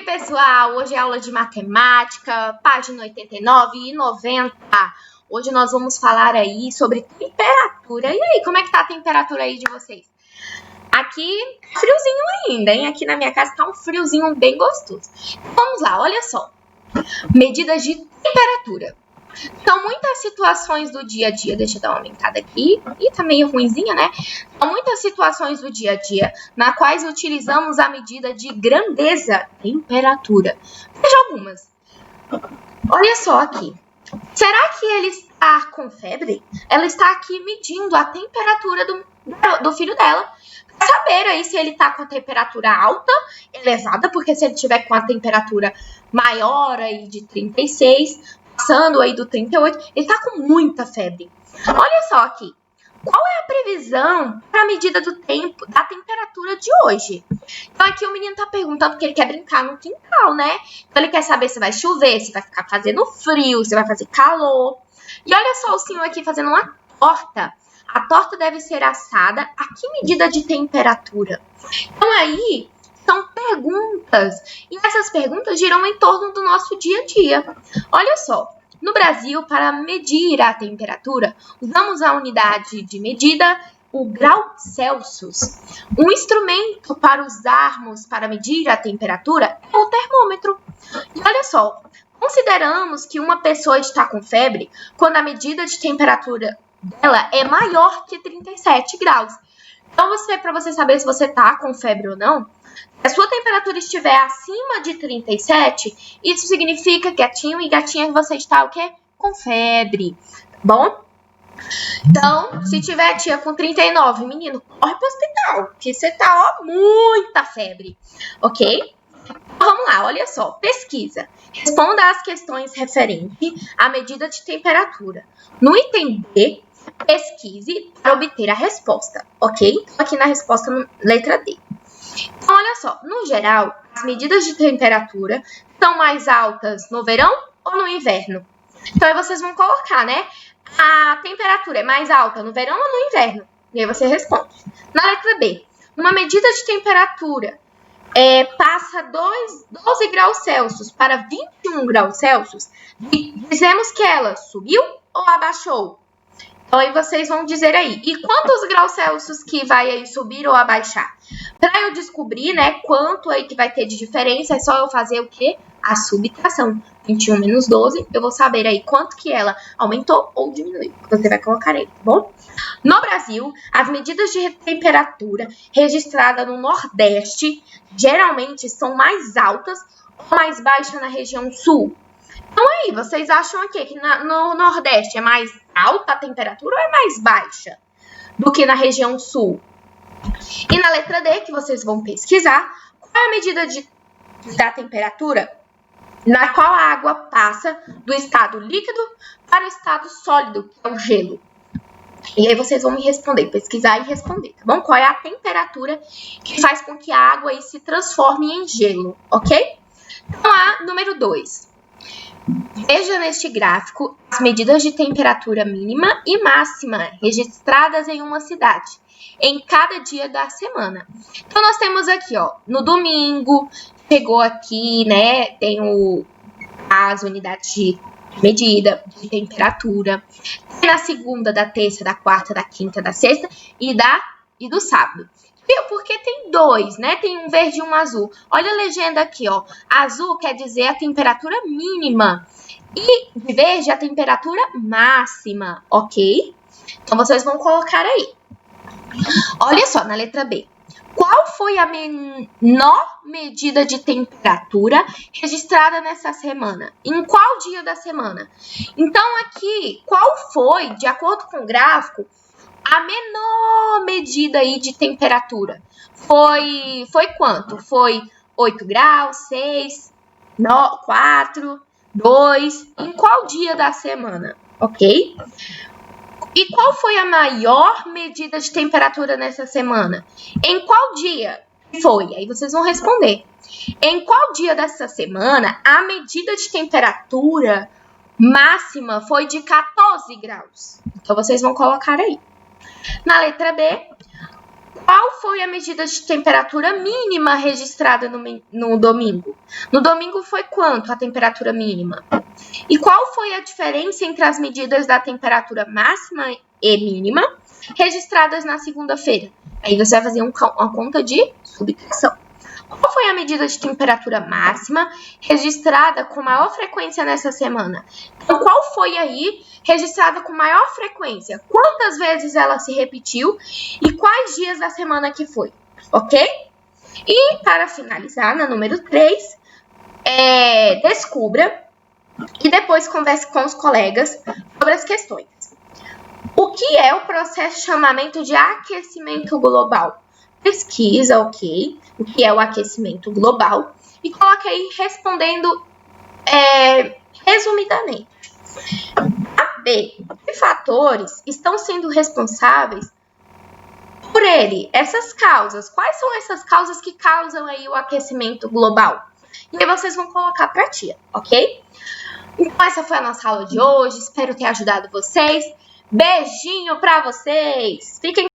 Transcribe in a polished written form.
pessoal, hoje é aula de matemática, página 89 e 90. Hoje nós vamos falar aí sobre temperatura. E aí, como é que tá a temperatura aí de vocês? Aqui, friozinho ainda, hein? Aqui na minha casa tá um friozinho bem gostoso. Vamos lá, olha só. Medidas de temperatura. São muitas situações do dia a dia, deixa eu dar uma aumentada aqui, e tá meio ruinzinha, né? São muitas situações do dia a dia na quais utilizamos a medida de grandeza, temperatura. Veja algumas. Olha só aqui. Será que ele está com febre? Ela está aqui medindo a temperatura do filho dela. Para saber aí se ele está com a temperatura alta, elevada, porque se ele tiver com a temperatura maior aí de 36, passando aí do 38, ele está com muita febre. Olha só aqui. Qual é a previsão para a medida do tempo, da temperatura de hoje? Então, aqui o menino está perguntando porque ele quer brincar no quintal, né? Então, ele quer saber se vai chover, se vai ficar fazendo frio, se vai fazer calor. E olha só o senhor aqui fazendo uma torta. A torta deve ser assada a que medida de temperatura? Então, aí são perguntas. E essas perguntas giram em torno do nosso dia a dia. Olha só. No Brasil, para medir a temperatura, usamos a unidade de medida, o grau Celsius. Um instrumento para usarmos para medir a temperatura é o termômetro. E olha só, consideramos que uma pessoa está com febre quando a medida de temperatura dela é maior que 37 graus. Então, para você saber se você está com febre ou não, se a sua temperatura estiver acima de 37, isso significa, gatinho e gatinha, que você está o quê? Com febre, tá bom? Então, se tiver tia com 39, menino, corre pro hospital, porque você tá, ó, muita febre, ok? Então, vamos lá, olha só, pesquisa. Responda às questões referentes à medida de temperatura. No item B, pesquise para obter a resposta, ok? Aqui na resposta, letra D. Então, olha só, no geral, as medidas de temperatura são mais altas no verão ou no inverno? Então, aí vocês vão colocar, né? A temperatura é mais alta no verão ou no inverno? E aí você responde. Na letra B, uma medida de temperatura passa 12 graus Celsius para 21 graus Celsius, dizemos que ela subiu ou abaixou? Então, aí vocês vão dizer aí, e quantos graus Celsius que vai aí subir ou abaixar? Para eu descobrir, né, quanto aí que vai ter de diferença, é só eu fazer o quê? A subtração. 21 menos 12, eu vou saber aí quanto que ela aumentou ou diminuiu. Você vai colocar aí, tá bom? No Brasil, as medidas de temperatura registradas no Nordeste, geralmente são mais altas ou mais baixas na região Sul. Então, aí, vocês acham aqui que no Nordeste é mais alta a temperatura ou é mais baixa do que na região Sul? E na letra D, que vocês vão pesquisar, qual é a medida da temperatura na qual a água passa do estado líquido para o estado sólido, que é o gelo? E aí vocês vão me responder, pesquisar e responder, tá bom? Qual é a temperatura que faz com que a água aí se transforme em gelo, ok? Então, a número 2. Veja neste gráfico as medidas de temperatura mínima e máxima registradas em uma cidade, em cada dia da semana. Então, nós temos aqui, ó, no domingo, chegou aqui, né, tem as unidades de medida de temperatura. Tem na segunda, da terça, da quarta, da quinta, da sexta e do sábado. Porque tem dois, né? Tem um verde e um azul. Olha a legenda aqui, ó. Azul quer dizer a temperatura mínima. E de verde, a temperatura máxima, ok? Então, vocês vão colocar aí. Olha só, na letra B. Qual foi a menor medida de temperatura registrada nessa semana? Em qual dia da semana? Então, aqui, qual foi, de acordo com o gráfico, a menor medida aí de temperatura? Foi quanto? Foi 8 graus, 6, 4, 2. Em qual dia da semana? Ok? E qual foi a maior medida de temperatura nessa semana? Em qual dia foi? Aí vocês vão responder. Em qual dia dessa semana a medida de temperatura máxima foi de 14 graus? Então, vocês vão colocar aí. Na letra B, Qual foi a medida de temperatura mínima registrada no domingo? No domingo foi quanto a temperatura mínima? E qual foi a diferença entre as medidas da temperatura máxima e mínima registradas na segunda-feira? Aí você vai fazer uma conta de subtração. Qual foi a medida de temperatura máxima registrada com maior frequência nessa semana? Então, qual foi aí registrada com maior frequência? Quantas vezes ela se repetiu e quais dias da semana que foi? Ok? E para finalizar, na número 3, descubra e depois converse com os colegas sobre as questões. O que é o processo de chamamento de aquecimento global? Pesquisa, ok, o que é o aquecimento global e coloque aí respondendo resumidamente. A B, que fatores estão sendo responsáveis por ele? Essas causas, quais são essas causas que causam aí o aquecimento global? E aí vocês vão colocar para a tia, ok? Então essa foi a nossa aula de hoje, espero ter ajudado vocês. Beijinho para vocês! Fiquem